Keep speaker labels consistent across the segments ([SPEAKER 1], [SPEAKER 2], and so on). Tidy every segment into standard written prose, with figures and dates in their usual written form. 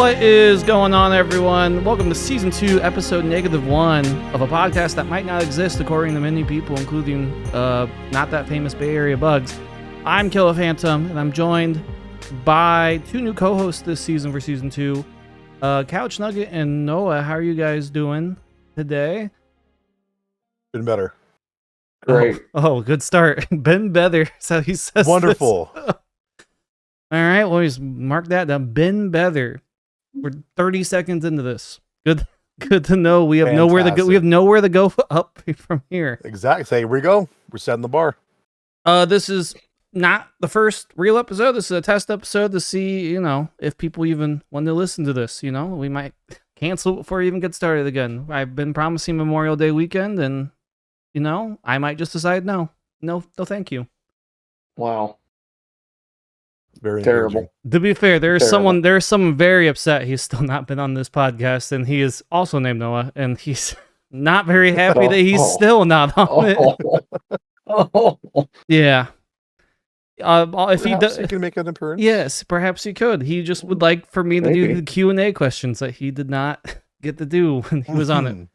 [SPEAKER 1] What is going on, everyone? Welcome to Season 2, Episode -1 of a podcast that might not exist according to many people, including not that famous Bay Area bugs. I'm Killer Phantom, and I'm joined by two new co-hosts this season for Season 2, Couch Nugget and Noah. How are you guys doing today?
[SPEAKER 2] Been better.
[SPEAKER 3] Great.
[SPEAKER 1] Oh, good start. Been better. So he says
[SPEAKER 2] Wonderful.
[SPEAKER 1] All right, well, just mark that down. Been better. We're 30 seconds into this. Good to know. We have nowhere to go. We have nowhere to go up from here.
[SPEAKER 2] Exactly. So here we go. We're setting the bar.
[SPEAKER 1] This is not the first real episode. This is a test episode to see, if people even want to listen to this. We might cancel before we even get started again. I've been promising Memorial Day weekend, and I might just decide no, thank you.
[SPEAKER 3] Wow.
[SPEAKER 2] Very
[SPEAKER 3] terrible.
[SPEAKER 1] To be fair, there's someone very upset he's still not been on this podcast, and he is also named Noah, and he's not very happy that he's still not on it. Yeah. If he does,
[SPEAKER 2] he can make an appearance.
[SPEAKER 1] Yes, perhaps he could. He just would like for me to do the Q&A questions that he did not get to do when he was on it.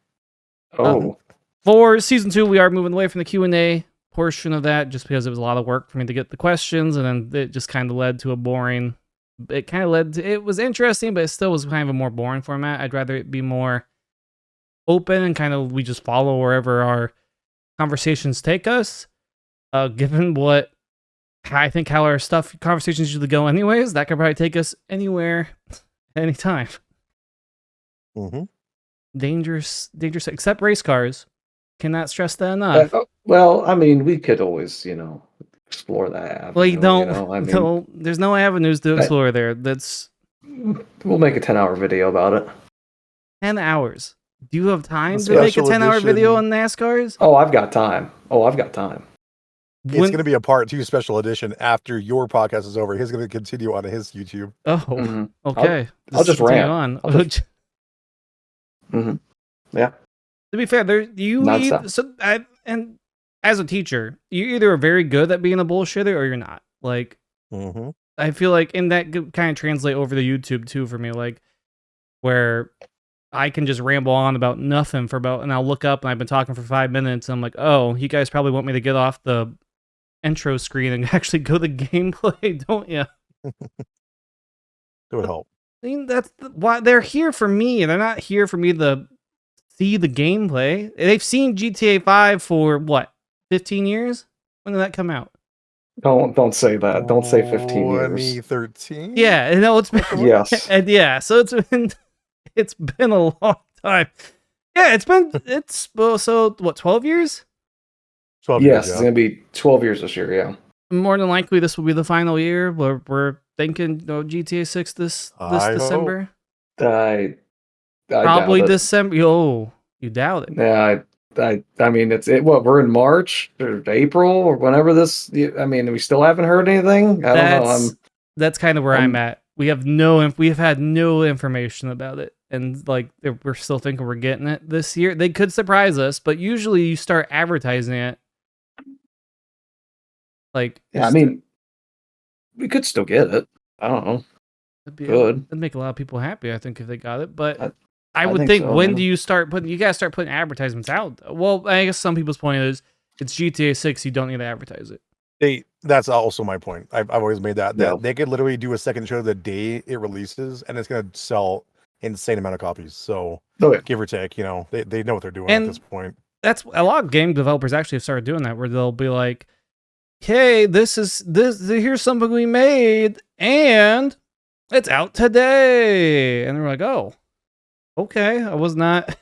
[SPEAKER 1] For Season 2, we are moving away from the Q&A portion of that just because it was a lot of work for me to get the questions, and then it just kind of led to it was interesting, but it still was kind of a more boring format. I'd rather it be more open and kind of we just follow wherever our conversations take us. Given what I think how our conversations usually go anyways, that could probably take us anywhere, anytime.
[SPEAKER 2] Mm-hmm.
[SPEAKER 1] Dangerous, except race cars. Cannot stress that enough.
[SPEAKER 3] Well, I mean, we could always, explore that avenue.
[SPEAKER 1] Well, you don't. There's no avenues to explore there.
[SPEAKER 3] We'll make a 10-hour video about it.
[SPEAKER 1] 10 hours. Do you have time to make a 10-hour video on NASCARs?
[SPEAKER 3] Oh, I've got time.
[SPEAKER 2] It's going to be a part 2 special edition after your podcast is over. He's going to continue on his YouTube.
[SPEAKER 1] Oh, okay.
[SPEAKER 3] I'll just rant on. Yeah.
[SPEAKER 1] To be fair, and as a teacher, you either are very good at being a bullshitter or you're not. Like, I feel like, and that could kind of translate over to YouTube too for me, like, where I can just ramble on about nothing and I'll look up and I've been talking for 5 minutes and I'm like, oh, you guys probably want me to get off the intro screen and actually go to gameplay, don't you?
[SPEAKER 2] It would help.
[SPEAKER 1] I mean, that's why they're here for me. They're not here for me to see the gameplay. They've seen GTA 5 for what, 15 years? When did that come out?
[SPEAKER 3] Don't say that. Don't say 15 years.
[SPEAKER 2] 2013?
[SPEAKER 1] Yeah, it's been
[SPEAKER 3] yes.
[SPEAKER 1] And yeah, so it's been a long time. Yeah, it's so what, 12 years?
[SPEAKER 2] 12
[SPEAKER 3] yes,
[SPEAKER 2] years,
[SPEAKER 3] it's gonna be 12 years this year, yeah.
[SPEAKER 1] More than likely this will be the final year. We're thinking GTA 6 this December.
[SPEAKER 3] I
[SPEAKER 1] probably December. Oh, you doubt it?
[SPEAKER 3] Yeah, I mean, what, we're in March or April or whenever this. I mean, we still haven't heard anything. I don't know.
[SPEAKER 1] That's kind of where I'm at. We have had no information about it, and like we're still thinking we're getting it this year. They could surprise us, but usually you start advertising it. Like,
[SPEAKER 3] yeah, I mean, we could still get it. I don't know.
[SPEAKER 1] It'd make a lot of people happy, I think, if they got it. But I would think so, when do you start putting? You guys start putting advertisements out. Well, I guess some people's point is it's GTA 6. You don't need to advertise it.
[SPEAKER 2] That's also my point. I've always made that they could literally do a second show the day it releases, and it's going to sell insane amount of copies. So give or take, they know what they're doing at this point.
[SPEAKER 1] That's a lot of game developers actually have started doing that, where they'll be like, "Hey, here's something we made, and it's out today," and they're like, "Oh, okay, I was not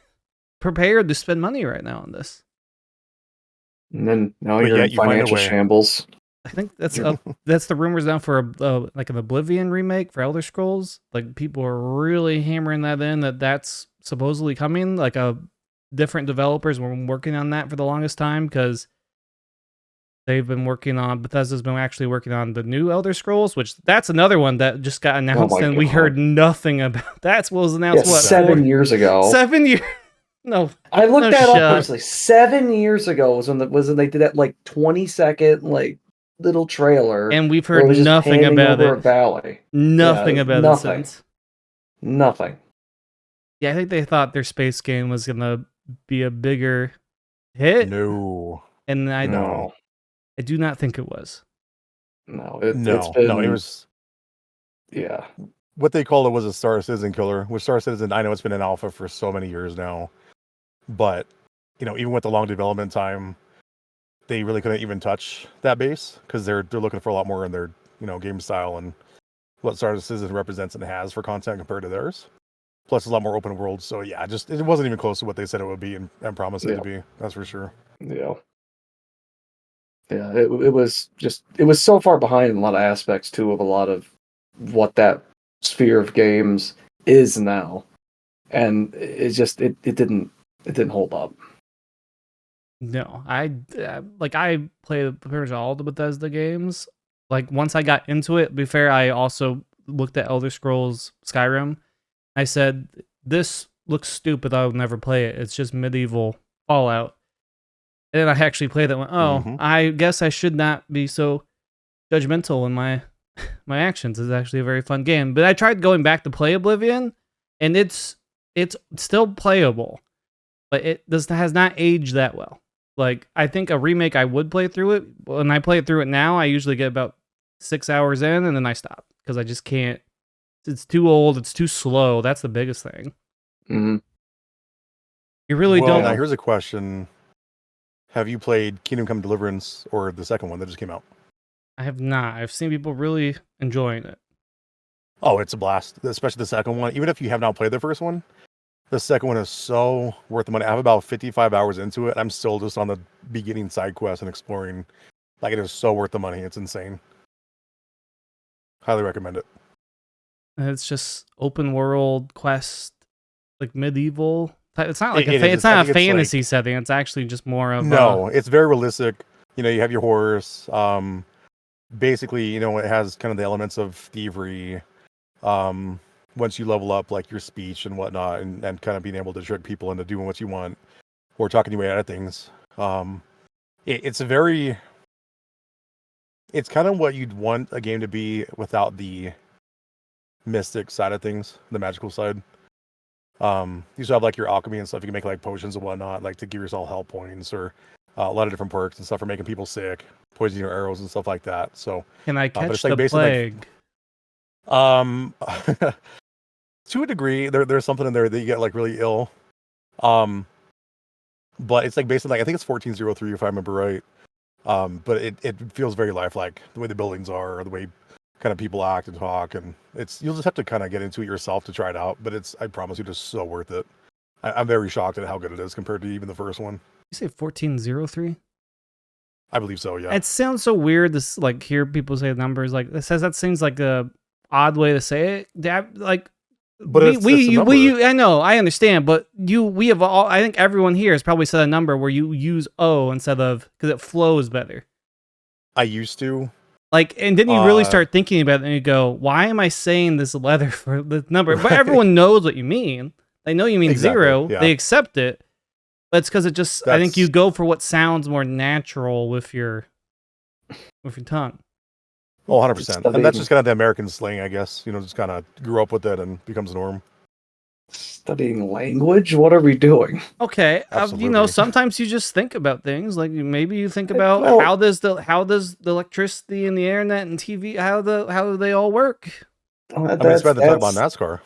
[SPEAKER 1] prepared to spend money right now on this."
[SPEAKER 3] And then now you're in financial shambles.
[SPEAKER 1] I think that's the rumors now for like an Oblivion remake for Elder Scrolls. Like, people are really hammering that in, that's supposedly coming. Like, different developers were working on that for the longest time because Bethesda's been actually working on the new Elder Scrolls, which that's another one that just got announced and we heard nothing about. That was announced
[SPEAKER 3] 7 years ago.
[SPEAKER 1] 7 years. No,
[SPEAKER 3] I looked that up personally. 7 years ago was when they did that like 20-second like little trailer,
[SPEAKER 1] and we've heard nothing about it.
[SPEAKER 3] Valley.
[SPEAKER 1] Nothing about it since.
[SPEAKER 3] Nothing.
[SPEAKER 1] Yeah, I think they thought their space game was gonna be a bigger hit.
[SPEAKER 2] No.
[SPEAKER 1] And I do not think it was.
[SPEAKER 3] No,
[SPEAKER 2] it was.
[SPEAKER 3] Yeah.
[SPEAKER 2] What they called it was a Star Citizen killer, which Star Citizen, I know it's been in alpha for so many years now, but even with the long development time, they really couldn't even touch that base because they're looking for a lot more in their game style and what Star Citizen represents and has for content compared to theirs. Plus, a lot more open world. So yeah, it wasn't even close to what they said it would be and promised it to be. That's for sure.
[SPEAKER 3] Yeah. Yeah, it was so far behind in a lot of aspects too of a lot of what that sphere of games is now, and it didn't hold up.
[SPEAKER 1] No, I played pretty much all the Bethesda games. Like once I got into it, to be fair, I also looked at Elder Scrolls Skyrim. I said, this looks stupid, I'll never play it. It's just medieval Fallout. And then I actually played it and went, I guess I should not be so judgmental in my actions. It's actually a very fun game. But I tried going back to play Oblivion, and it's still playable. But it has not aged that well. Like, I think a remake, I would play through it. When I play through it now, I usually get about 6 hours in, and then I stop. Because I just can't. It's too old. It's too slow. That's the biggest thing.
[SPEAKER 3] Mm-hmm.
[SPEAKER 1] You really don't.
[SPEAKER 2] Now here's a question. Have you played Kingdom Come Deliverance or the second one that just came out?
[SPEAKER 1] I have not. I've seen people really enjoying it.
[SPEAKER 2] Oh, it's a blast. Especially the second one. Even if you have not played the first one, the second one is so worth the money. I have about 55 hours into it. I'm still just on the beginning side quest and exploring. Like, it is so worth the money. It's insane. Highly recommend it.
[SPEAKER 1] And it's just open world quest, like medieval. It's not like it's not a fantasy setting. It's actually just more of
[SPEAKER 2] it's very realistic. You have your horse. Basically, it has kind of the elements of thievery. Once you level up, like your speech and whatnot, and kind of being able to trick people into doing what you want or talking your way out of things. It's kind of what you'd want a game to be without the mystic side of things, the magical side. You still have like your alchemy and stuff. You can make like potions and whatnot, like to give yourself health points or a lot of different perks and stuff for making people sick, poisoning your arrows and stuff like that. So
[SPEAKER 1] can I catch the plague?
[SPEAKER 2] To a degree, there's something in there that you get like really ill. But it's like basically, like, I think it's 1403 if I remember right. But it feels very lifelike, the way the buildings are, or the way kind of people act and talk, and you'll just have to kind of get into it yourself to try it out. But I promise you, just so worth it. I'm very shocked at how good it is compared to even the first one.
[SPEAKER 1] You say 1403?
[SPEAKER 2] I believe so. Yeah.
[SPEAKER 1] It sounds so weird to like hear people say numbers like it says. That seems like a odd way to say it. Like, but I know, I understand, but we have all. I think everyone here has probably said a number where you use O instead of because it flows better.
[SPEAKER 2] I used to.
[SPEAKER 1] Like, and then you really start thinking about it and you go, why am I saying this letter for the number? But everyone knows what you mean. They know you mean exactly, 0. Yeah. They accept it. But it's because I think you go for what sounds more natural with your tongue.
[SPEAKER 2] Oh, 100%. And that's just kind of the American slang, I guess. Just kind of grew up with it and becomes norm.
[SPEAKER 3] Studying language? What are we doing?
[SPEAKER 1] Okay, sometimes you just think about things. Like maybe you think about how does the electricity and the internet and TV how do they all work?
[SPEAKER 2] It's better to talk about NASCAR.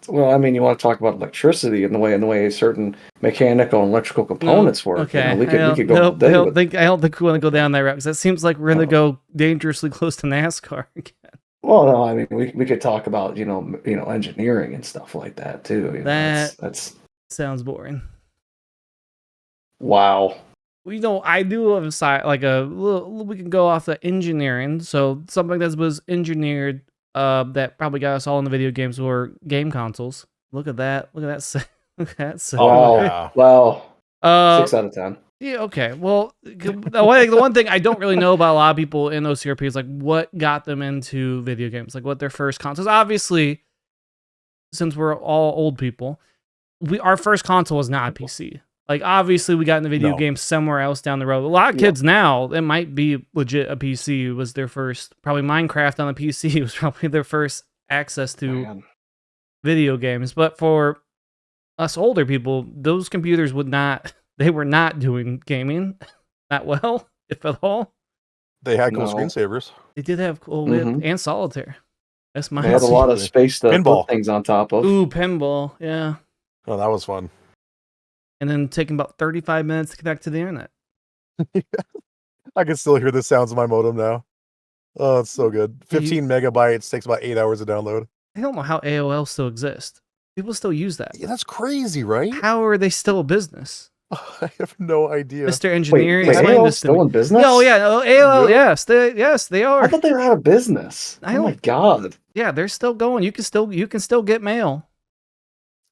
[SPEAKER 3] Well, I mean, you want to talk about electricity and the way certain mechanical and electrical components work.
[SPEAKER 1] Okay,
[SPEAKER 3] we could go.
[SPEAKER 1] I don't think we want to go down that route because that seems like we're going to go dangerously close to NASCAR again.
[SPEAKER 3] Well, no, I mean, we could talk about engineering and stuff like that too. That's
[SPEAKER 1] sounds boring.
[SPEAKER 3] Wow.
[SPEAKER 1] I do have a side like we can go off the engineering. So something that was engineered that probably got us all in the video games were game consoles. Look at that. Look at that.
[SPEAKER 3] Oh, yeah. Wow. 6 out of 10.
[SPEAKER 1] Yeah, okay. Well, the one thing I don't really know about a lot of people in OCRP is like what got them into video games, like what their first consoles. Obviously, since we're all old people, our first console was not a PC. Like obviously, we got into video games somewhere else down the road. A lot of kids now, it might be legit a PC was their first. Probably Minecraft on a PC was probably their first access to video games. But for us older people, those computers were not doing gaming that well, if at all.
[SPEAKER 2] They had cool
[SPEAKER 3] No.
[SPEAKER 2] screensavers.
[SPEAKER 1] They did have cool
[SPEAKER 3] Mhm.
[SPEAKER 1] and solitaire. That's my
[SPEAKER 3] They had a lot of space to
[SPEAKER 2] Pinball.
[SPEAKER 3] put things on top of.
[SPEAKER 1] Ooh, pinball, yeah.
[SPEAKER 2] Oh, that was fun.
[SPEAKER 1] And then taking about 35 minutes to connect to the internet.
[SPEAKER 2] I can still hear the sounds of my modem now. Oh, it's so good. 15 megabytes takes about 8 hours to download.
[SPEAKER 1] I don't know how AOL still exists. People still use that.
[SPEAKER 2] Yeah, that's crazy, right?
[SPEAKER 1] How are they still a business?
[SPEAKER 2] I have no idea.
[SPEAKER 1] Mr. Engineer,
[SPEAKER 3] Wait,
[SPEAKER 1] explain
[SPEAKER 3] AOL's
[SPEAKER 1] this to me.
[SPEAKER 3] still in business?
[SPEAKER 1] Oh yeah, AOL,
[SPEAKER 2] Yep.
[SPEAKER 1] yes, they are.
[SPEAKER 3] I thought they were out of business.
[SPEAKER 1] I
[SPEAKER 3] Oh my
[SPEAKER 1] don't-
[SPEAKER 3] god.
[SPEAKER 1] Yeah, they're still going. You can still get mail.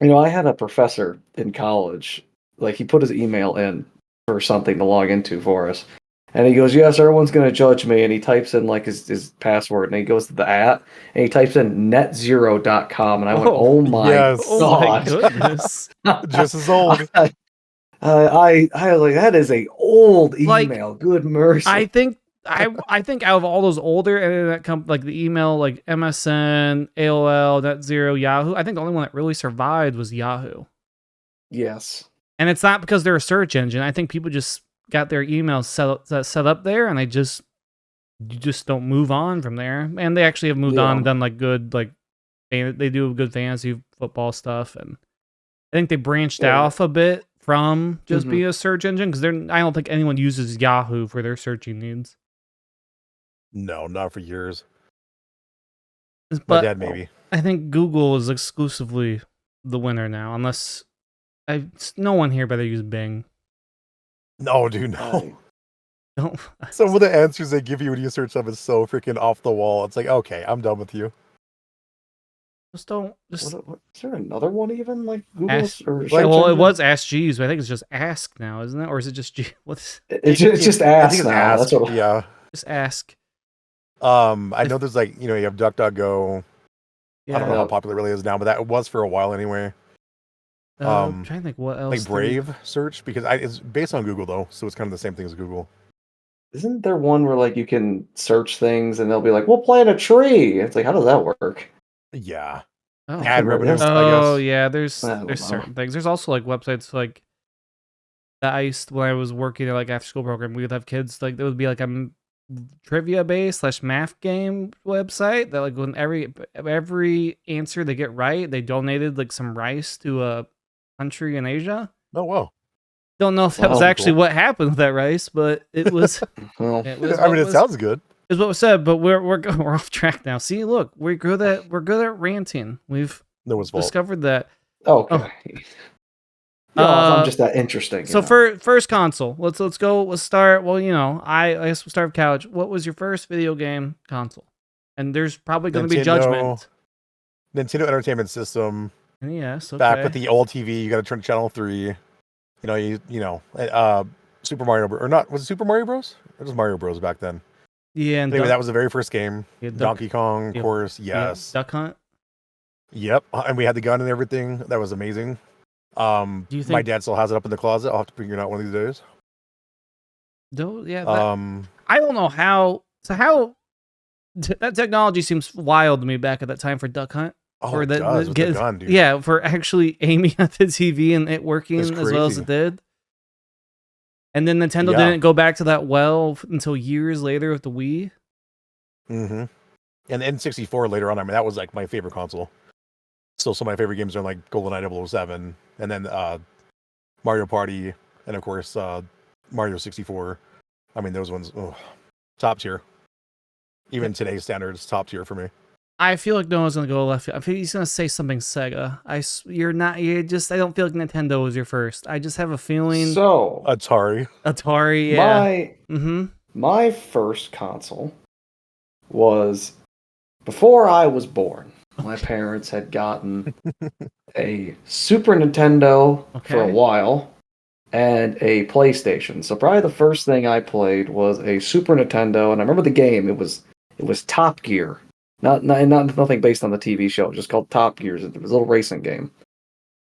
[SPEAKER 3] You know, I had a professor in college, like he put his email in for something to log into for us. And he goes, yes, everyone's going to judge me. And he types in like his password and he goes to the and he types in netzero.com. And I went, oh my
[SPEAKER 2] yes.
[SPEAKER 1] Oh my
[SPEAKER 3] god.
[SPEAKER 1] goodness.
[SPEAKER 2] Just as old.
[SPEAKER 3] I was like, that is a old
[SPEAKER 1] Like,
[SPEAKER 3] email. Good mercy.
[SPEAKER 1] I think out of all those older internet like the email, like MSN, AOL, NetZero, Yahoo, I think the only one that really survived was Yahoo.
[SPEAKER 3] Yes.
[SPEAKER 1] And it's not because they're a search engine. I think people just got their emails set up there, and you just don't move on from there. And they actually have moved on and done like good, like they do good fantasy football stuff, and I think they branched off a bit from just being a search engine because I don't think anyone uses Yahoo for their searching needs.
[SPEAKER 2] No, not for years.
[SPEAKER 1] But
[SPEAKER 2] My dad maybe.
[SPEAKER 1] I think Google is exclusively the winner now, unless no one here better use Bing.
[SPEAKER 2] No, dude, no.
[SPEAKER 1] Don't.
[SPEAKER 2] Some of the answers they give you when you search them is so freaking off the wall. It's like, okay, I'm done with you.
[SPEAKER 1] Just don't. Just
[SPEAKER 3] What, is there another one even like Google
[SPEAKER 1] Ask,
[SPEAKER 3] or
[SPEAKER 1] well, it was Ask Jeeves, but I think it's just Ask now, isn't it? Or is it just what's?
[SPEAKER 3] It's just
[SPEAKER 2] I
[SPEAKER 3] ask
[SPEAKER 2] think it's
[SPEAKER 3] now.
[SPEAKER 2] Ask.
[SPEAKER 3] That's what.
[SPEAKER 2] Yeah.
[SPEAKER 1] Just Ask.
[SPEAKER 2] I know there's like, you have DuckDuckGo.
[SPEAKER 1] Yeah.
[SPEAKER 2] I don't know how popular it really is now, but that was for a while anyway.
[SPEAKER 1] I'm trying to think what else.
[SPEAKER 2] Like Brave search, because it's based on Google though, so it's kind of the same thing as Google.
[SPEAKER 3] Isn't there one where like you can search things and they'll be like, "We'll plant a tree." It's like, how does that work?
[SPEAKER 2] Yeah.
[SPEAKER 1] Oh,
[SPEAKER 2] Ad revenue, I
[SPEAKER 1] oh
[SPEAKER 2] guess.
[SPEAKER 1] yeah, there's
[SPEAKER 3] know.
[SPEAKER 1] certain things. There's also like websites like that I used when I was working at like after school program. We would have kids like there would be like a trivia based / math game website that like when every answer they get right, they donated like some rice to a country in Asia.
[SPEAKER 2] Oh wow.
[SPEAKER 1] Don't know if that was actually what happened with that rice, but it was.
[SPEAKER 3] Well,
[SPEAKER 2] it sounds good.
[SPEAKER 1] Is what was said, but we're off track now. See, look, we're good at ranting. We've discovered that.
[SPEAKER 3] Okay. I'm just that interesting.
[SPEAKER 1] So for first console, let's go. Let's start. Well, I guess we'll start with couch. What was your first video game console? And there's probably going to be judgment.
[SPEAKER 2] Nintendo Entertainment System.
[SPEAKER 1] Yes. Okay.
[SPEAKER 2] Back with the old TV, you got to turn to channel 3. Super Mario or not? Was it Super Mario Bros? It was Mario Bros back then.
[SPEAKER 1] Yeah. And
[SPEAKER 2] anyway, that was the very first game.
[SPEAKER 1] Donkey
[SPEAKER 2] Kong, of course. Yes.
[SPEAKER 1] Duck Hunt.
[SPEAKER 2] Yep, and we had the gun and everything. That was amazing.
[SPEAKER 1] Do you think
[SPEAKER 2] my dad still has it up in the closet? I'll have to bring it out one of these days.
[SPEAKER 1] Yeah. I don't know how. So how that technology seems wild to me back at that time for Duck Hunt.
[SPEAKER 2] Oh, it does, with the gun, dude.
[SPEAKER 1] Yeah, for actually aiming at the TV and it working as well as it did. And then Nintendo didn't go back to that well until years later with the Wii.
[SPEAKER 2] Mm-hmm. And the N64 later on, I mean, that was like my favorite console. Still, some of my favorite games are like GoldenEye 007, and then Mario Party, and of course Mario 64. I mean, those ones, top tier. Even today's standards, top tier for me.
[SPEAKER 1] I feel like no one's gonna go left. I feel he's gonna say something Sega. I don't feel like Nintendo was your first. I just have a feeling.
[SPEAKER 3] So
[SPEAKER 2] Atari,
[SPEAKER 1] yeah.
[SPEAKER 3] My first console was before I was born. My parents had gotten a Super Nintendo for a while and a PlayStation. So probably the first thing I played was a Super Nintendo, and I remember the game. It was Top Gear. Not nothing based on the TV show, just called Top Gears. It was a little racing game.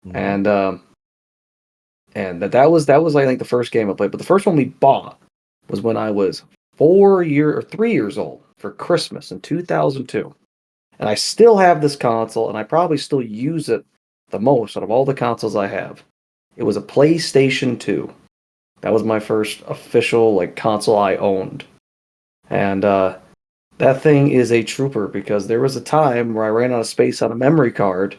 [SPEAKER 3] Mm-hmm. And that was I think the first game I played. But the first one we bought was when I was 3 years old for Christmas in 2002. And I still have this console, and I probably still use it the most out of all the consoles I have. It was a PlayStation 2. That was my first official like console I owned. And that thing is a trooper because there was a time where I ran out of space on a memory card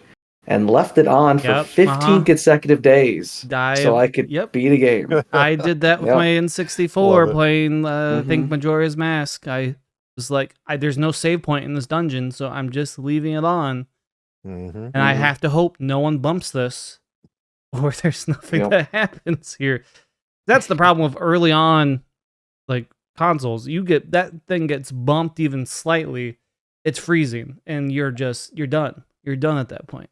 [SPEAKER 3] and left it on for 15 consecutive days so I could beat a game.
[SPEAKER 1] I did that with my N64 playing I think Majora's Mask. I was like, there's no save point in this dungeon, so I'm just leaving it on. And I have to hope no one bumps this or there's nothing that happens here. That's the problem with early on like consoles. You get that thing gets bumped even slightly, it's freezing and you're done. You're done at that point.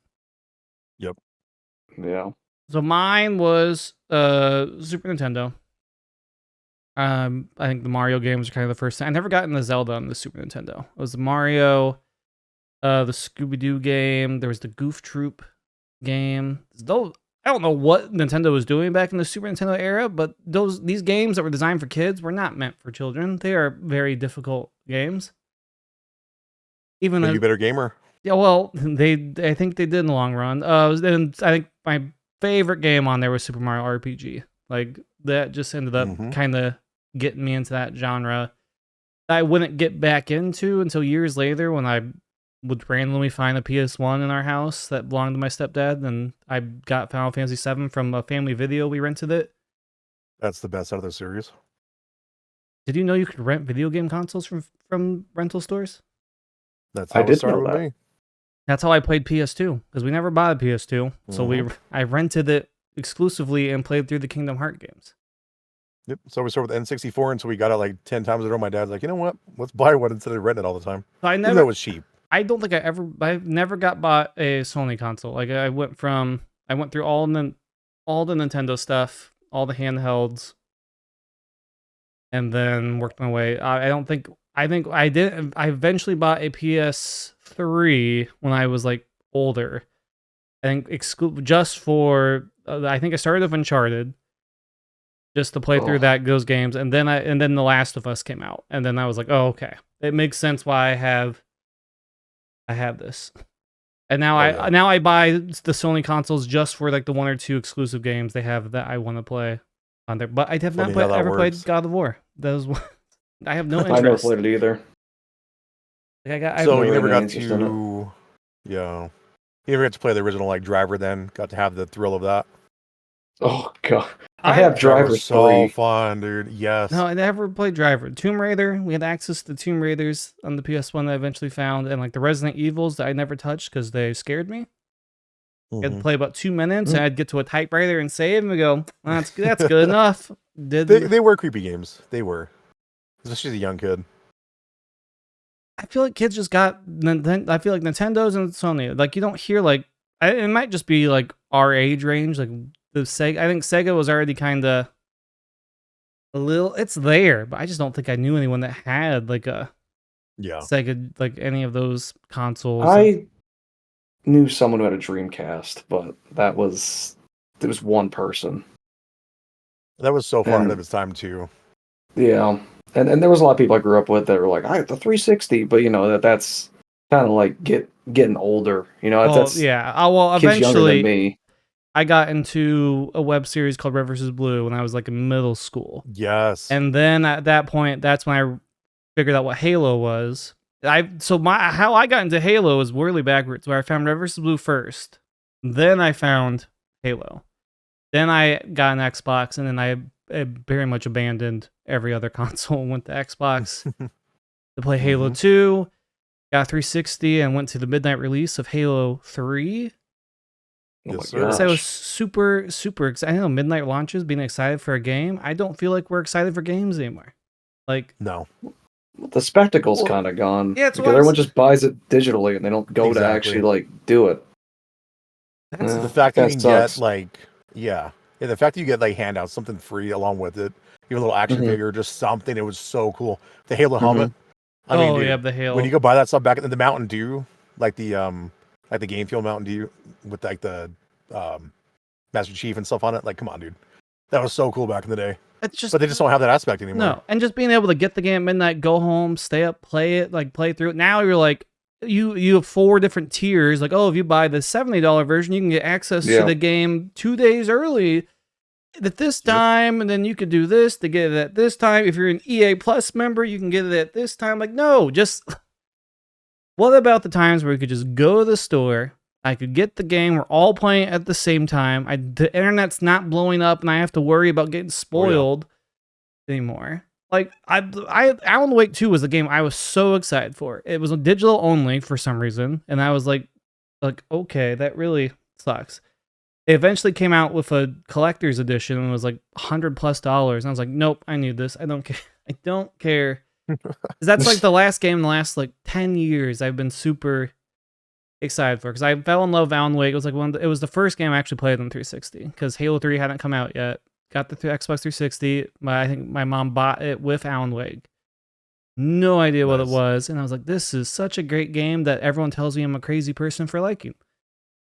[SPEAKER 2] Yep.
[SPEAKER 3] Yeah.
[SPEAKER 1] So mine was Super Nintendo. I think the Mario games are kind of the first thing. I never got into Zelda on the Super Nintendo. It was the Mario, the Scooby-Doo game. There was the Goof Troop game. Those, I don't know what Nintendo was doing back in the Super Nintendo era, but these games that were designed for kids were not meant for children. They are very difficult games. Even
[SPEAKER 2] Make you a better gamer.
[SPEAKER 1] Yeah, well, I think they did in the long run. And I think my favorite game on there was Super Mario RPG. Like that just ended up kind of getting me into that genre. I wouldn't get back into until years later when I would randomly find a PS1 in our house that belonged to my stepdad, and I got Final Fantasy VII from a family video. We rented it.
[SPEAKER 2] That's the best out of the series.
[SPEAKER 1] Did you know you could rent video game consoles from rental stores?
[SPEAKER 2] That's how it started with me.
[SPEAKER 1] That's how I played PS2 because we never bought a PS2, so I rented it exclusively and played through the Kingdom Hearts games.
[SPEAKER 2] Yep. So we started with N64 until we got it like 10 times in a row. My dad's like, you know what? Let's buy one instead of renting it all the time.
[SPEAKER 1] So
[SPEAKER 2] Even though it was cheap.
[SPEAKER 1] I don't think I never got bought a Sony console. Like I went through all the Nintendo stuff, all the handhelds, and then worked my way. I think I did. I eventually bought a PS3 when I was like older. I think just for I think I started with Uncharted, just to play through those games, and then The Last of Us came out, and then I was like, oh okay, it makes sense why I have this. And now I buy the Sony consoles just for like the one or two exclusive games they have that I want to play on there. But I have not ever played God of War. That was I have no interest.
[SPEAKER 3] I never played it either.
[SPEAKER 1] Like
[SPEAKER 2] so you never got to, you never got to play the original like Driver. Then got to have the thrill of that.
[SPEAKER 3] Oh god, I have Driver.
[SPEAKER 2] So fun, dude. Yes.
[SPEAKER 1] No, I never played Driver. Tomb Raider. We had access to Tomb Raiders on the PS1 that I eventually found, and like the Resident Evils that I never touched because they scared me. I had to play about 2 minutes, and I'd get to a typewriter and save, and we go, that's good enough.
[SPEAKER 2] They were creepy games. They were, especially as a young kid.
[SPEAKER 1] I feel like kids just got. I feel like Nintendo's and Sony. Like you don't hear like. It might just be like our age range. Like the Sega. I think Sega was already kind of a little. It's there, but I just don't think I knew anyone that had like a Sega, like any of those consoles.
[SPEAKER 3] I knew someone who had a Dreamcast, but it was one person.
[SPEAKER 2] That was so far ahead of its time too.
[SPEAKER 3] Yeah. And there was a lot of people I grew up with that were like, I have the 360, but you know that's kind of like getting older. You know, that's
[SPEAKER 1] well,
[SPEAKER 3] kids younger
[SPEAKER 1] eventually
[SPEAKER 3] than me.
[SPEAKER 1] I got into a web series called Red vs. Blue when I was like in middle school.
[SPEAKER 2] Yes.
[SPEAKER 1] And then at that point, that's when I figured out what Halo was. How I got into Halo was really backwards, where I found Red vs. Blue first. Then I found Halo. Then I got an Xbox, and then I very much abandoned every other console and went to Xbox to play Halo 2. Got 360 and went to the midnight release of Halo 3.
[SPEAKER 2] Yes,
[SPEAKER 3] gosh.
[SPEAKER 1] So I was super, super excited. I know midnight launches, being excited for a game. I don't feel like we're excited for games anymore. Like
[SPEAKER 2] no.
[SPEAKER 3] The spectacle's kind of gone.
[SPEAKER 1] Yeah,
[SPEAKER 3] because everyone just buys it digitally and they don't go to actually like do it.
[SPEAKER 2] That's the fact that you can get the fact that you get like handouts, something free along with it, even a little action figure, just something. It was so cool. The Halo helmet. I mean, dude,
[SPEAKER 1] the Halo.
[SPEAKER 2] When you go buy that stuff back in the Mountain Dew, like the Game Fuel Mountain Dew with like the Master Chief and stuff on it, like come on, dude, that was so cool back in the day. But they just don't have that aspect anymore.
[SPEAKER 1] No, and just being able to get the game at midnight, go home, stay up, play it, like play through it. Now you're like, you have 4 different tiers. Like, oh, if you buy the $70 version, you can get access to the game 2 days early at this time, and then you could do this to get it at this time. If you're an EA Plus member, you can get it at this time. Like, no, just what about the times where we could just go to the store? I could get the game. We're all playing it at the same time. The internet's not blowing up, and I have to worry about getting spoiled anymore. Like, Alan Wake 2 was a game I was so excited for. It was digital only for some reason, and I was like, okay, that really sucks. It eventually came out with a collector's edition and was like $100+. And I was like, nope, I need this. I don't care. I don't care. That's like the last game in the last like 10 years I've been super excited for, because I fell in love with Alan Wake. It was like it was the first game I actually played on 360, because Halo 3 hadn't come out yet. Got the Xbox 360. I think my mom bought it with Alan Wake. No idea what it was, and I was like, this is such a great game that everyone tells me I'm a crazy person for liking.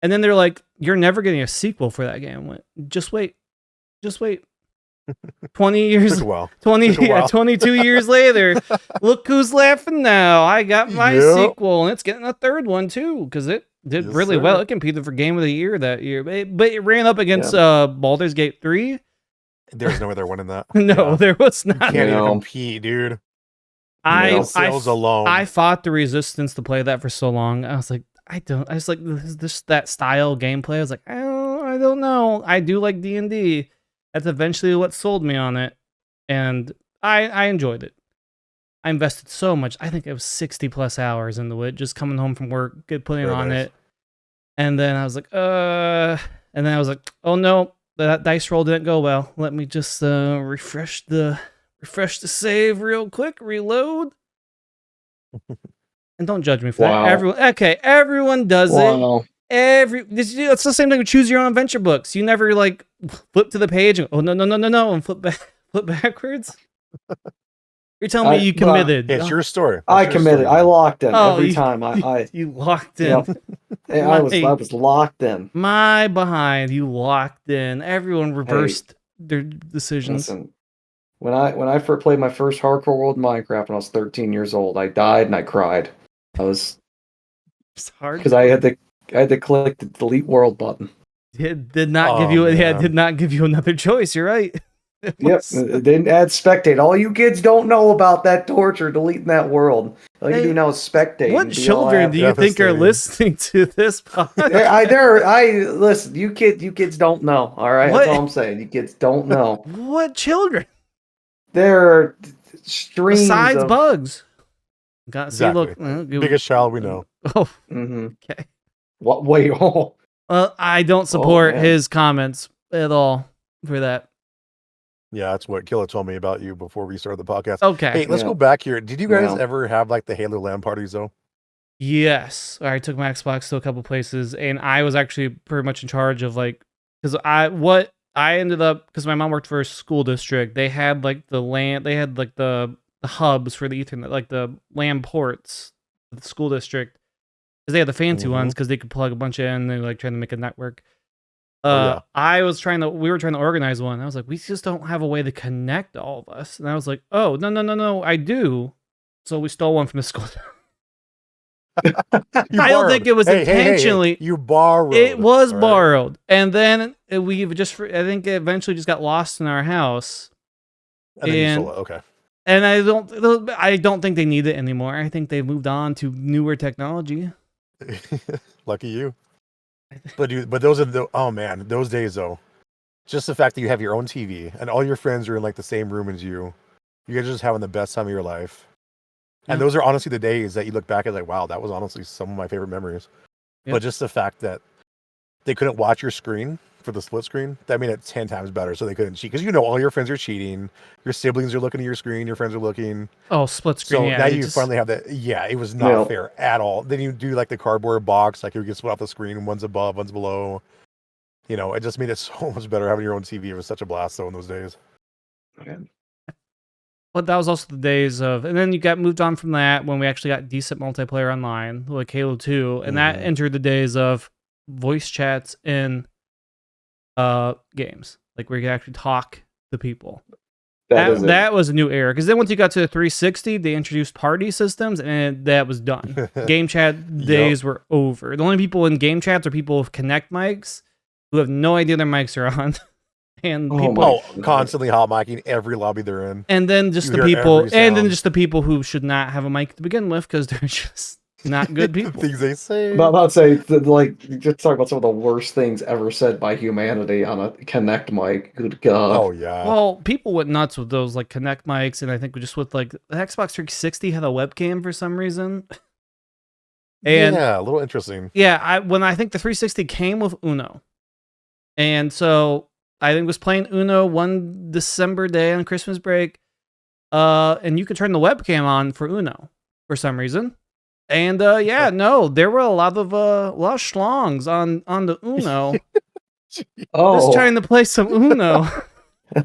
[SPEAKER 1] And then they're like, you're never getting a sequel for that game. I went, just wait. 20 years,
[SPEAKER 2] Took a while.
[SPEAKER 1] 22 years later, look who's laughing now. I got my sequel, and it's getting a third one too, because it did really well. It competed for Game of the Year that year, but it ran up against Baldur's Gate 3.
[SPEAKER 2] There's no way they're winning that.
[SPEAKER 1] No, there was not.
[SPEAKER 2] You can't even compete, dude.
[SPEAKER 1] Sales
[SPEAKER 2] alone.
[SPEAKER 1] I fought the resistance to play that for so long. I was like, that style gameplay. I was like, I don't know. I do like D&D. That's eventually what sold me on it, and I enjoyed it. I invested so much. I think it was 60+ hours into it, just coming home from work, putting on it, and then I was like, and then I was like, oh no, that dice roll didn't go well. Let me just refresh the save real quick, reload. And don't judge me for that. Everyone does it. It's the same thing with choose your own adventure books. You never like flip to the page and no, and flip backwards. You're telling me you committed.
[SPEAKER 2] It's your story.
[SPEAKER 3] I committed. I locked in every time.
[SPEAKER 1] You locked in.
[SPEAKER 3] Yep. I was locked in.
[SPEAKER 1] My behind, you locked in. Everyone reversed their decisions.
[SPEAKER 3] Listen, when I first played my first hardcore world Minecraft when I was 13 years old, I died and I cried. It's
[SPEAKER 1] hard
[SPEAKER 3] because I had to click the delete world button.
[SPEAKER 1] It did not give you another choice. You're right.
[SPEAKER 3] It didn't add spectate. All you kids don't know about that torture deleting that world. All you do now is spectate.
[SPEAKER 1] What children do you think are listening to this
[SPEAKER 3] podcast? Listen. You kids don't know. All right, that's all I'm saying. You kids don't know.
[SPEAKER 1] What children?
[SPEAKER 3] There are streams
[SPEAKER 1] besides bugs.
[SPEAKER 2] Exactly. Biggest child we know.
[SPEAKER 1] Oh, okay.
[SPEAKER 3] What? Wait. Oh.
[SPEAKER 1] Well, I don't support his comments at all for that.
[SPEAKER 2] Yeah, that's what Killa told me about you before we started the podcast.
[SPEAKER 1] Okay.
[SPEAKER 2] Hey, let's go back here. Did you guys ever have like the Halo LAN parties though?
[SPEAKER 1] Yes. I took my Xbox to a couple places, and I was actually pretty much in charge of like, because I ended up, because my mom worked for a school district. They had like the hubs for the Ethernet, like the LAN ports of the school district, because they had the fancy ones because they could plug a bunch in and they're like trying to make a network. We were trying to organize one. I was like, we just don't have a way to connect all of us. And I was like, oh, no, I do. So we stole one from the school. I don't think it was intentionally.
[SPEAKER 2] You borrowed.
[SPEAKER 1] It was borrowed. And then I think it eventually just got lost in our house.
[SPEAKER 2] And then you stole it. Okay.
[SPEAKER 1] And I don't think they need it anymore. I think they've moved on to newer technology.
[SPEAKER 2] Lucky you. But those are those days though. Just the fact that you have your own TV and all your friends are in like the same room as you. You guys are just having the best time of your life. Yeah. And those are honestly the days that you look back at like, wow, that was honestly some of my favorite memories. Yeah. But just the fact that they couldn't watch your screen for the split screen, that made it 10 times better. So they couldn't cheat because all your friends are cheating. Your siblings are looking at your screen. Your friends are looking.
[SPEAKER 1] Oh, split screen.
[SPEAKER 2] So now you finally have that. Yeah, it was not fair at all. Then you do like the cardboard box, like you get split off the screen. One's above, one's below. It just made it so much better having your own TV. It was such a blast though in those days.
[SPEAKER 3] Man.
[SPEAKER 1] But that was also the days of, and then you got moved on from that when we actually got decent multiplayer online, like Halo 2, and that entered the days of voice chats in games, like where you can actually talk to people. That was a new era, because then once you got to the 360, they introduced party systems, and that was done. Game chat days were over. The only people in game chats are people with Kinect mics who have no idea their mics are on. And people
[SPEAKER 2] constantly hot micing every lobby they're in.
[SPEAKER 1] And then just the people who should not have a mic to begin with, because they're just not good people.
[SPEAKER 2] Things they say.
[SPEAKER 3] But I'd say, just talk about some of the worst things ever said by humanity on a Kinect mic. Good God.
[SPEAKER 2] Oh, yeah.
[SPEAKER 1] Well, people went nuts with those, like, Kinect mics, and I think just with, like, the Xbox 360 had a webcam for some reason. And
[SPEAKER 2] yeah, a little interesting.
[SPEAKER 1] Yeah, when I think the 360 came with Uno. And so I think was playing Uno one December day on Christmas break. And you could turn the webcam on for Uno for some reason. And there were a lot of schlongs on the Uno. Just trying to play some Uno.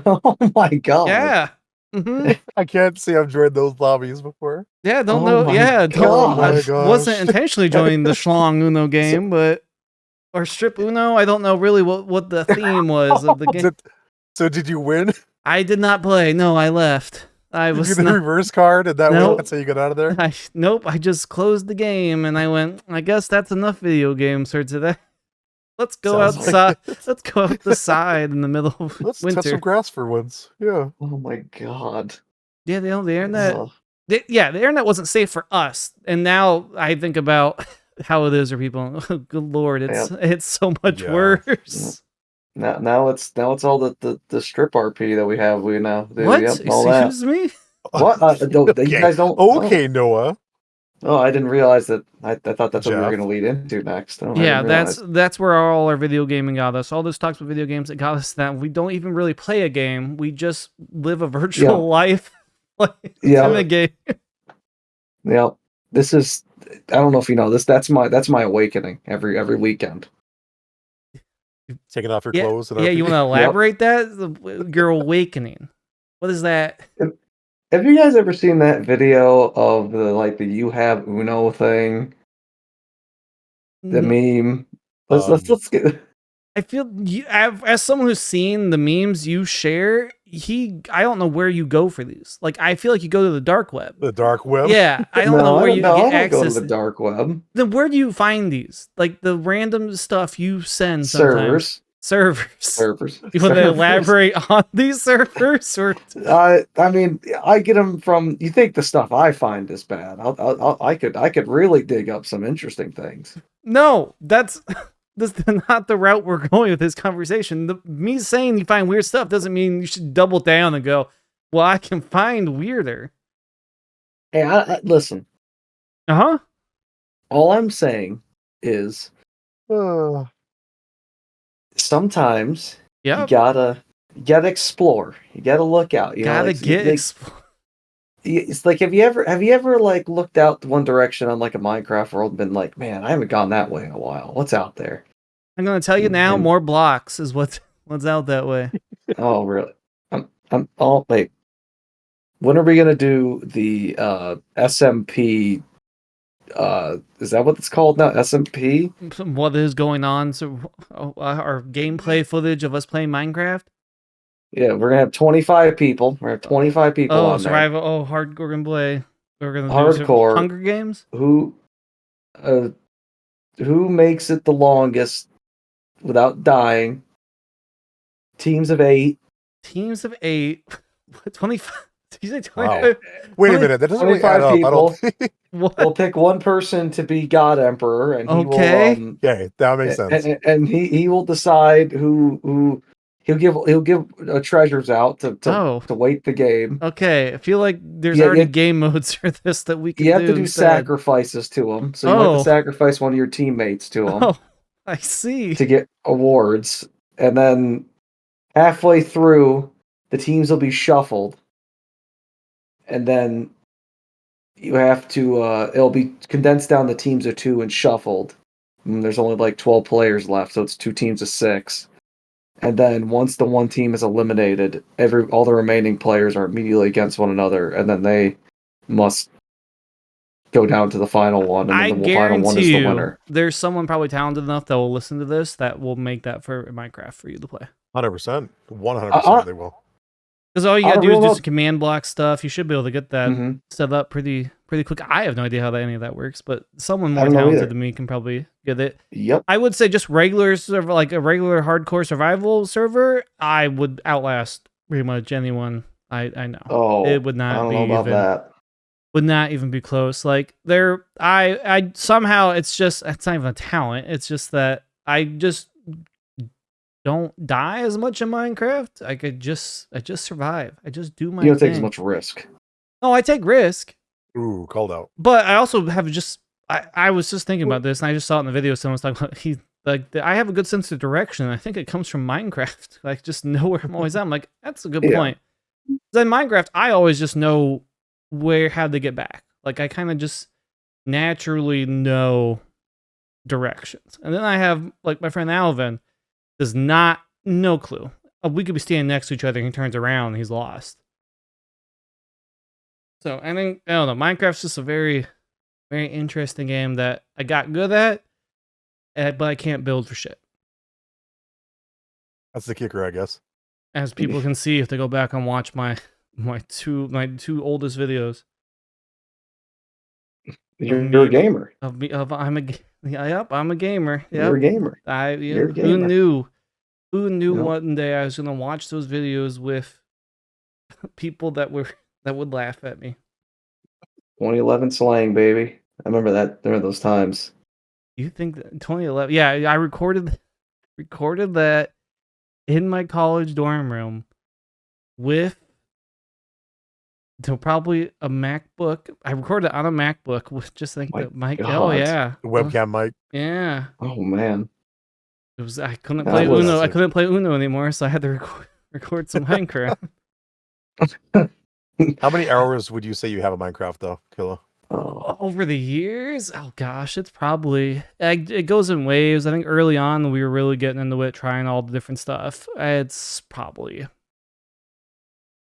[SPEAKER 3] Oh my God.
[SPEAKER 1] Yeah. Mm-hmm.
[SPEAKER 2] I can't say I've joined those lobbies before.
[SPEAKER 1] Yeah, don't know. Yeah, I wasn't intentionally joining the schlong Uno game, or strip Uno. I don't know really what the theme was of the game.
[SPEAKER 2] So did you win?
[SPEAKER 1] I did not play. No, I left. I was
[SPEAKER 2] the reverse card, and that's how you got out of there.
[SPEAKER 1] Nope. I just closed the game, and I went. I guess that's enough video games for today. Let's go outside. Let's go out the side in the middle of
[SPEAKER 2] Let's
[SPEAKER 1] winter.
[SPEAKER 2] touch some grass for once. Yeah.
[SPEAKER 3] Oh my God.
[SPEAKER 1] Yeah, the internet. The internet wasn't safe for us, and now I think about how it is for people. Oh, good Lord, it's so much worse.
[SPEAKER 3] Now it's all the strip RP that we have. We now do.
[SPEAKER 1] What?
[SPEAKER 3] Yep,
[SPEAKER 1] Excuse me?
[SPEAKER 3] What?
[SPEAKER 2] Okay.
[SPEAKER 3] You guys don't.
[SPEAKER 2] Okay, Noah.
[SPEAKER 3] Oh, I didn't realize that. I thought that's what we were going to lead into next.
[SPEAKER 1] That's where all our video gaming got us. All those talks about video games that got us that we don't even really play a game. We just live a virtual life in a game.
[SPEAKER 3] Yeah, this is. I don't know if you know this. That's my awakening every weekend.
[SPEAKER 2] Taking off your clothes. And
[SPEAKER 1] you want to elaborate that? Your awakening. What is that?
[SPEAKER 3] Have you guys ever seen that video of the you have Uno thing? The meme. Let's get.
[SPEAKER 1] I feel as someone who's seen the memes you share, I don't know where you go for these. Like, I feel like you go to the dark web.
[SPEAKER 2] The dark web?
[SPEAKER 1] Yeah, I don't know where you get access.
[SPEAKER 3] I don't go to the dark web.
[SPEAKER 1] Then where do you find these? Like the random stuff you send sometimes. Servers. You want to elaborate on these servers? Or
[SPEAKER 3] I mean, I get them from. You think the stuff I find is bad? I could really dig up some interesting things.
[SPEAKER 1] No, that's not the route we're going with this conversation. Me saying you find weird stuff doesn't mean you should double down and go, well, I can find weirder.
[SPEAKER 3] Hey, listen. All I'm saying is, sometimes you gotta explore. You gotta look out. You
[SPEAKER 1] explore.
[SPEAKER 3] It's like, have you ever like looked out one direction on like a Minecraft world and been like, man, I haven't gone that way in a while. What's out there?
[SPEAKER 1] I'm gonna tell you now. More blocks is what's out that way.
[SPEAKER 3] Oh, really? Wait. When are we gonna do the SMP? Is that what it's called now? SMP?
[SPEAKER 1] What is going on? So, our gameplay footage of us playing Minecraft.
[SPEAKER 3] Yeah, we're gonna have 25 people. We're gonna have 25 people.
[SPEAKER 1] Oh, survival! Oh, hardcore gonna play. We're gonna
[SPEAKER 3] hardcore.
[SPEAKER 1] Do Hunger Games.
[SPEAKER 3] Who makes it the longest without dying? Teams of 8.
[SPEAKER 1] Teams of 8. 25. Did you say 25?
[SPEAKER 2] Wow. Wait a minute. That doesn't really add up. I don't think...
[SPEAKER 3] We'll pick one person to be God Emperor, and he will.
[SPEAKER 2] Okay, that makes sense.
[SPEAKER 3] And he will decide who. He'll give treasures out to wait the game.
[SPEAKER 1] Okay, I feel like there's already game modes for this that we can do.
[SPEAKER 3] You have to do sacrifices to him, so you have to sacrifice one of your teammates to him.
[SPEAKER 1] Oh, I see.
[SPEAKER 3] To get awards, and then halfway through, the teams will be shuffled, and then you have to. It'll be condensed down to teams of 2 and shuffled. And there's only like 12 players left, so it's 2 teams of 6. And then once the one team is eliminated, all the remaining players are immediately against one another, and then they must go down to the final one, and then the final one is the winner.
[SPEAKER 1] There's someone probably talented enough that will listen to this that will make that for Minecraft for you to play.
[SPEAKER 2] 100%. 100% they will.
[SPEAKER 1] Because all you
[SPEAKER 3] On
[SPEAKER 1] gotta
[SPEAKER 3] a
[SPEAKER 1] do is
[SPEAKER 3] real
[SPEAKER 1] do
[SPEAKER 3] note-
[SPEAKER 1] some command block stuff. You should be able to get that
[SPEAKER 3] Mhm.
[SPEAKER 1] set up pretty quick. I have no idea how any of that works, but someone
[SPEAKER 3] I
[SPEAKER 1] more
[SPEAKER 3] don't know
[SPEAKER 1] talented
[SPEAKER 3] either.
[SPEAKER 1] than me can probably get it.
[SPEAKER 3] Yep.
[SPEAKER 1] I would say just regular server, like a regular hardcore survival server, I would outlast pretty much anyone I know.
[SPEAKER 3] Oh,
[SPEAKER 1] It would
[SPEAKER 3] I
[SPEAKER 1] not
[SPEAKER 3] don't
[SPEAKER 1] be
[SPEAKER 3] know about
[SPEAKER 1] even
[SPEAKER 3] that.
[SPEAKER 1] would not even be close. Like I somehow it's not even a talent. It's just that I just don't die as much in Minecraft. I just survive. I just do my
[SPEAKER 3] You don't take as
[SPEAKER 1] thing.
[SPEAKER 3] much risk.
[SPEAKER 1] No, I take risk,
[SPEAKER 2] Ooh, called out.
[SPEAKER 1] but I also have just I was just thinking about this and I just saw it in the video someone was talking about I have a good sense of direction. I think it comes from Minecraft. Like just know where I'm always at. I'm like, that's a good
[SPEAKER 3] Yeah.
[SPEAKER 1] point. Then Minecraft, I always just know how to get back. Like I kind of just naturally know directions. And then I have like my friend Alvin does no clue. We could be standing next to each other and he turns around and he's lost. So I think I don't know. Minecraft's just a very, very interesting game that I got good at, but I can't build for shit.
[SPEAKER 2] That's the kicker, I guess.
[SPEAKER 1] As people can see if they go back and watch my two oldest videos.
[SPEAKER 3] You're a gamer.
[SPEAKER 1] I'm a gamer. Yep.
[SPEAKER 3] You're a gamer.
[SPEAKER 1] Who
[SPEAKER 3] You're a gamer.
[SPEAKER 1] knew? Who knew
[SPEAKER 3] Yep.
[SPEAKER 1] one day I was gonna watch those videos with people that would laugh at me?
[SPEAKER 3] 2011 slang, baby. I remember that. Remember those times.
[SPEAKER 1] You think that 2011? Yeah, I recorded that in my college dorm room with probably a MacBook. I recorded it on a MacBook with just the mic.
[SPEAKER 3] God.
[SPEAKER 1] Oh yeah,
[SPEAKER 2] The webcam mic.
[SPEAKER 1] yeah.
[SPEAKER 3] Oh man.
[SPEAKER 1] It was I couldn't
[SPEAKER 3] That
[SPEAKER 1] play
[SPEAKER 3] was-
[SPEAKER 1] Uno. I couldn't play Uno anymore, so I had to record some Minecraft.
[SPEAKER 2] How many hours would you say you have of Minecraft, though, Killa?
[SPEAKER 3] Oh,
[SPEAKER 1] Over the years, oh gosh, it's probably it goes in waves. I think early on we were really getting into it, trying all the different stuff. It's probably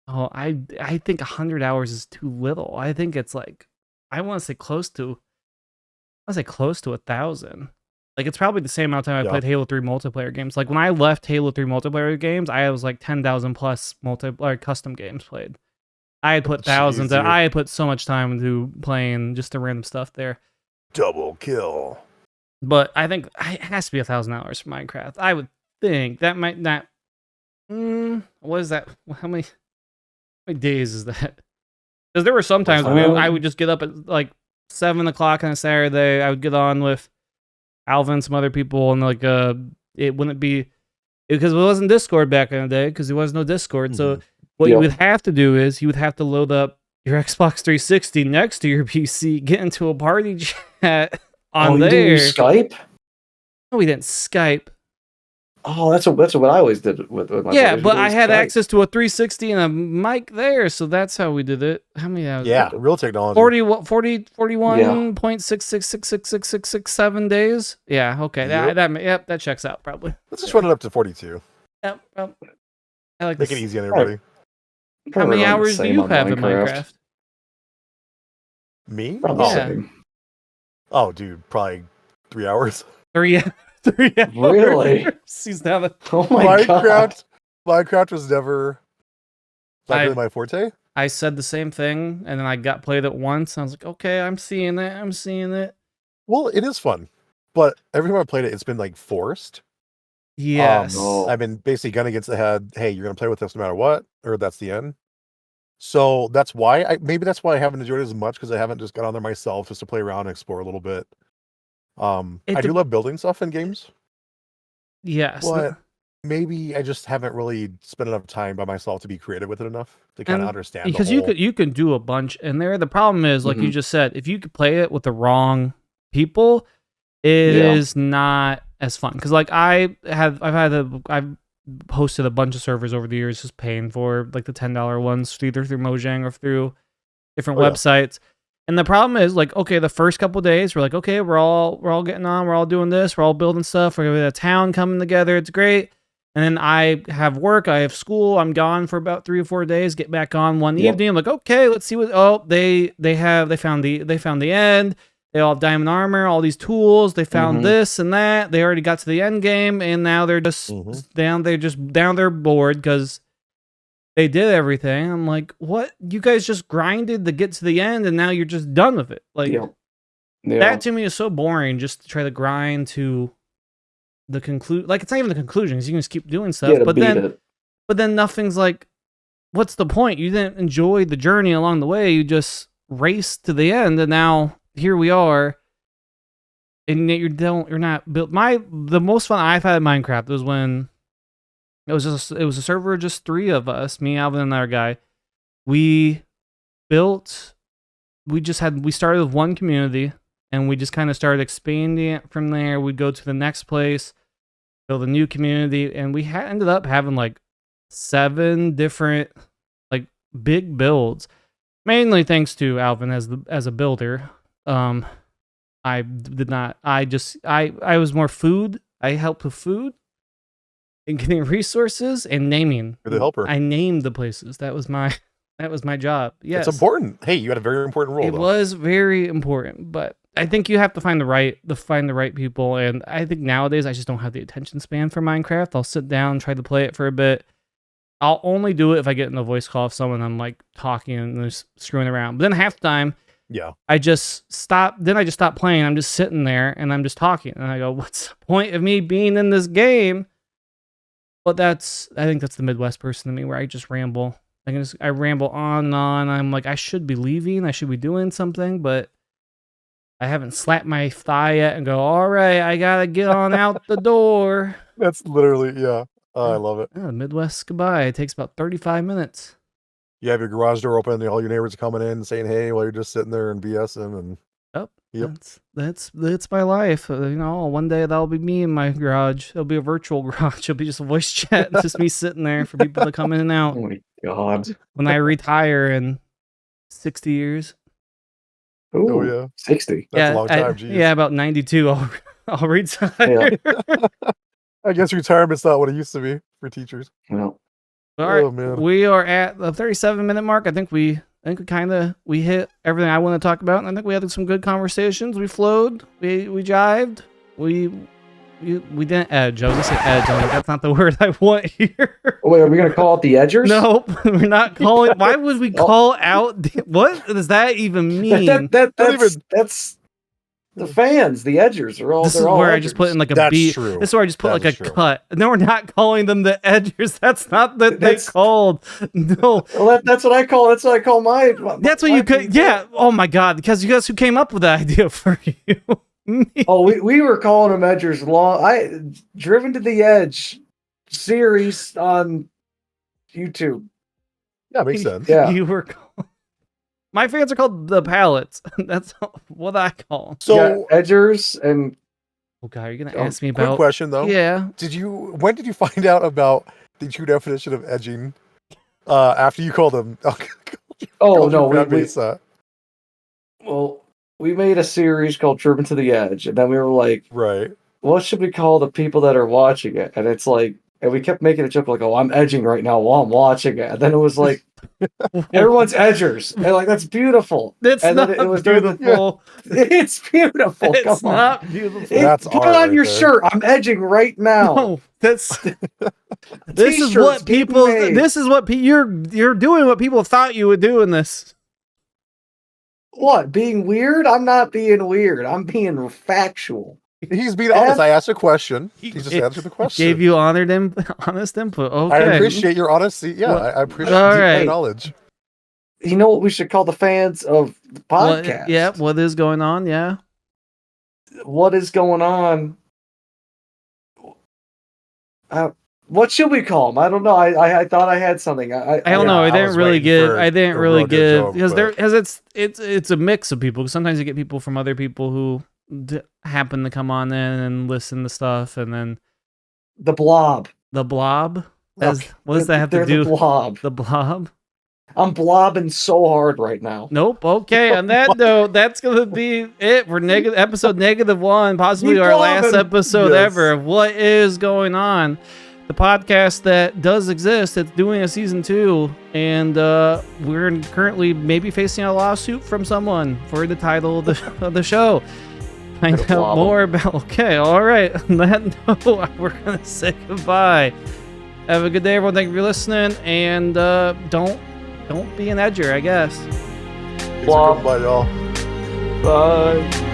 [SPEAKER 1] I think 100 hours is too little. I think it's like I want to say close to 1,000. Like it's probably the same amount of time I played Halo 3 multiplayer games. Like when I left Halo 3 multiplayer games, I was like 10,000 plus custom games played. I had put thousands.
[SPEAKER 2] Jeez,
[SPEAKER 1] I had put so much time into playing just the random stuff there.
[SPEAKER 2] Double kill.
[SPEAKER 1] But I think it has to be 1,000 hours for Minecraft. I would think that might not. What is that? How many days is that? Because there were some times I would just get up at like 7 o'clock on a Saturday. I would get on with Alvin and some other people, and like it wouldn't be because it wasn't Discord back in the day because there was no Discord. So what you would have to do is you would have to load up your Xbox 360 next to your PC, get into a party chat on there.
[SPEAKER 3] You Skype?
[SPEAKER 1] No, we didn't Skype.
[SPEAKER 3] Oh, that's what I always did with my brothers.
[SPEAKER 1] But
[SPEAKER 3] We
[SPEAKER 1] I had
[SPEAKER 3] Skype.
[SPEAKER 1] access to a 360 and a mic there, so that's how we did it. How many hours?
[SPEAKER 2] Yeah, real technology.
[SPEAKER 1] 41.66666667 days. Yeah, okay. That checks out probably.
[SPEAKER 2] Let's just run it up to 42.
[SPEAKER 1] Yep. I like
[SPEAKER 2] Make
[SPEAKER 1] this.
[SPEAKER 2] it easy on everybody.
[SPEAKER 1] How many
[SPEAKER 3] Probably around the
[SPEAKER 1] hours do
[SPEAKER 3] same
[SPEAKER 1] you
[SPEAKER 3] on
[SPEAKER 1] have in Minecraft?
[SPEAKER 2] Me?
[SPEAKER 3] Probably
[SPEAKER 1] Yeah.
[SPEAKER 3] same.
[SPEAKER 2] Oh, dude, probably 3 hours.
[SPEAKER 1] 3 hours.
[SPEAKER 3] Really?
[SPEAKER 1] He's now the
[SPEAKER 3] Oh my god.
[SPEAKER 2] Minecraft was never
[SPEAKER 1] I-
[SPEAKER 2] really my forte.
[SPEAKER 1] I said the same thing, and then I played it once. And I was like, okay, I'm seeing it.
[SPEAKER 2] Well, it is fun, but every time I played it, it's been like forced.
[SPEAKER 1] Yes.
[SPEAKER 3] Oh.
[SPEAKER 2] I've been basically gun against the head. Hey, you're gonna play with us no matter what, or that's the end. So that's why I haven't enjoyed it as much because I haven't just got on there myself just to play around and explore a little bit. I do love building stuff in games,
[SPEAKER 1] Yes.
[SPEAKER 2] but maybe I just haven't really spent enough time by myself to be creative with it enough to kind of understand.
[SPEAKER 1] Because you can do a bunch in there. The problem is, like you just said, if you could play it with the wrong people, it is not as fun. Because like I've hosted a bunch of servers over the years, just paying for like the $10 ones, either through Mojang or through different websites. And the problem is, like, okay, the first couple of days, we're like, okay, we're all getting on, we're all doing this, we're all building stuff, we're gonna have a town coming together, it's great. And then I have work, I have school, I'm gone for about 3 or 4 days, get back on one evening, I'm like, okay, let's see what they found the end, they all have diamond armor, all these tools, they found this and that, they already got to the end game, and now they're just down there bored because they did everything. I'm like, what? You guys just grinded to get to the end, and now you're just done with it. Like, that to me is so boring, just to try to grind to the conclude. Like, it's not even the conclusion, because you can just keep doing stuff. But then nothing's like, what's the point? You didn't enjoy the journey along the way. You just raced to the end, and now here we are. And yet you're not built. The most fun I've had in Minecraft was when it was a server of just 3 of us, me, Alvin, and another guy. We started with one community, and we just kind of started expanding it from there. We'd go to the next place, build a new community, and we ended up having like 7 different like big builds, mainly thanks to Alvin as a builder. I did not. I was more food. I helped with food and getting resources and naming.
[SPEAKER 2] You're the helper.
[SPEAKER 1] I named the places. That was my job. Yes,
[SPEAKER 2] it's important. Hey, you had a very important role.
[SPEAKER 1] It was very important, but I think you have to find the right people. And I think nowadays I just don't have the attention span for Minecraft. I'll sit down, try to play it for a bit. I'll only do it if I get in a voice call of someone I'm like talking and just screwing around. But then half the time, I just stop. Then I just stop playing. I'm just sitting there and I'm just talking. And I go, what's the point of me being in this game? But I think that's the Midwest person to me, where I just ramble. I ramble on and on. I'm like, I should be leaving. I should be doing something, but I haven't slapped my thigh yet and go, all right, I gotta get on out the door.
[SPEAKER 2] That's literally, yeah. I love it.
[SPEAKER 1] Yeah, Midwest goodbye. It takes about 35 minutes.
[SPEAKER 2] You have your garage door open, and all your neighbors coming in saying hey while you're just sitting there and BSing. And
[SPEAKER 1] yep. That's my life. One day that'll be me in my garage. It'll be a virtual garage. It'll be just a voice chat. Just me sitting there for people to come in and out.
[SPEAKER 3] Oh my God.
[SPEAKER 1] When I retire in 60 years.
[SPEAKER 3] Ooh,
[SPEAKER 2] oh yeah,
[SPEAKER 3] 60.
[SPEAKER 2] That's a long time. Geez.
[SPEAKER 1] Yeah, about 92. I'll retire.
[SPEAKER 2] Yeah. I guess retirement's not what it used to be for teachers.
[SPEAKER 3] Well,
[SPEAKER 1] all right, man. We are at the 37-minute mark. I think we hit everything I want to talk about, and I think we had some good conversations. We flowed, we jived, we didn't edge. I was gonna say edge. I'm like, that's not the word I want here.
[SPEAKER 3] Oh, wait, are we gonna call it the edgers?
[SPEAKER 1] Nope, we're not calling. Why would we call out? What does that even mean?
[SPEAKER 3] That's the fans. The edgers are all.
[SPEAKER 1] This is where I just put in like a beat. True. This is where I just put like a cut. No, we're not calling them the edgers. That's not that's called. No.
[SPEAKER 3] Well, that's what I call. That's what I call my.
[SPEAKER 1] That's what you could. Yeah. Oh my God. Because you guys who came up with that idea for you.
[SPEAKER 3] Oh, we were calling them edgers long. Driven to the Edge series on YouTube.
[SPEAKER 2] Yeah, makes sense.
[SPEAKER 3] Yeah.
[SPEAKER 1] You were. My fans are called the pallets. That's what I call them.
[SPEAKER 2] So
[SPEAKER 3] edgers and.
[SPEAKER 1] Oh God, are you gonna ask me about?
[SPEAKER 2] Quick question though.
[SPEAKER 1] Yeah.
[SPEAKER 2] When did you find out about the true definition of edging? After you called them.
[SPEAKER 3] Well, we made a series called Driven to the Edge, and then we were like,
[SPEAKER 2] right,
[SPEAKER 3] what should we call the people that are watching it? And it's like, and we kept making a joke like, oh, I'm edging right now while I'm watching it. And then it was like, everyone's edgers. And like, that's beautiful.
[SPEAKER 1] It's
[SPEAKER 3] and
[SPEAKER 1] not
[SPEAKER 3] then it was
[SPEAKER 1] beautiful.
[SPEAKER 3] It's beautiful.
[SPEAKER 1] It's
[SPEAKER 3] Come
[SPEAKER 1] not
[SPEAKER 3] on.
[SPEAKER 1] beautiful.
[SPEAKER 3] Put it on your shirt. I'm edging right now.
[SPEAKER 1] No, this is what people. This is what you're doing. What people thought you would do in this.
[SPEAKER 3] What? Being weird? I'm not being weird. I'm being factual.
[SPEAKER 2] He's being honest. I asked a question. He just answered the question.
[SPEAKER 1] Gave you honest input. Okay.
[SPEAKER 2] I appreciate your honesty. Yeah, I appreciate your knowledge.
[SPEAKER 3] You know what we should call the fans of the podcast?
[SPEAKER 1] What is going on? Yeah.
[SPEAKER 3] What is going on? What should we call them? I don't know. I thought I had something. I don't
[SPEAKER 1] know. I didn't really give because it's a mix of people. Sometimes you get people from other people who happen to come on in and listen to stuff, and then
[SPEAKER 3] the blob.
[SPEAKER 1] What does that have to do? The blob.
[SPEAKER 3] I'm blobbing so hard right now.
[SPEAKER 1] Nope. Okay. On that note, that's gonna be it for episode -1, possibly our last episode ever of What Is Going On, the podcast that does exist. It's doing a season 2, and we're currently maybe facing a lawsuit from someone for the title of the show. Find out more about. Okay, all right. On that note, we're gonna say goodbye. Have a good day, everyone. Thank you for listening, and don't be an edger, I guess.
[SPEAKER 2] Thanks for coming by, y'all.
[SPEAKER 3] Bye.